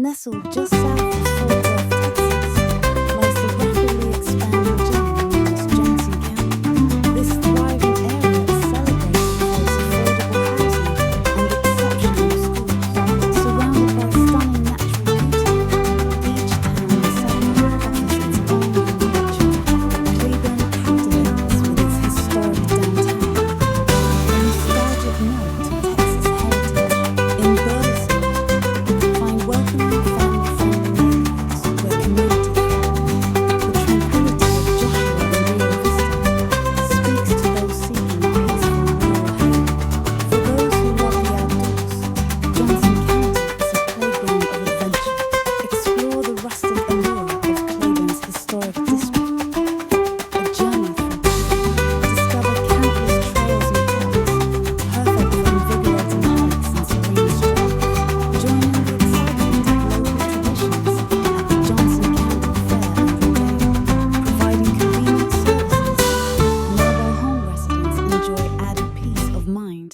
Nestled just south of Fort Worth, Texas, lies the rapidly expanding gem known as Johnson County. This thriving area is celebrated for its affordable housing and exceptional schools. Surrounded by stunning natural beauty, each town suddenly offers its own unique charm. Cleburne captivates with its historic downtown, a nostalgic nod to Texas heritage. In Burleson, find welcoming family-friendly neighborhoods where community thrives. The tranquility of Joshua and Rio Vista speaks to those seeking a peaceful rural home. For those who love the outdoors, Johnson County is a playground of adventure. Explore the rustic allure of Claiborne's historic district, a journey through time. Discover countless trails and parks, perfect for invigorating hikes and serene strolls. Join in the excitement of local traditions at the Johnson County Fair and Rodeo, providing convenient services. Mobile home residents enjoy added peace of mind.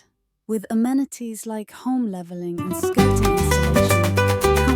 With amenities like home leveling and skirting installation,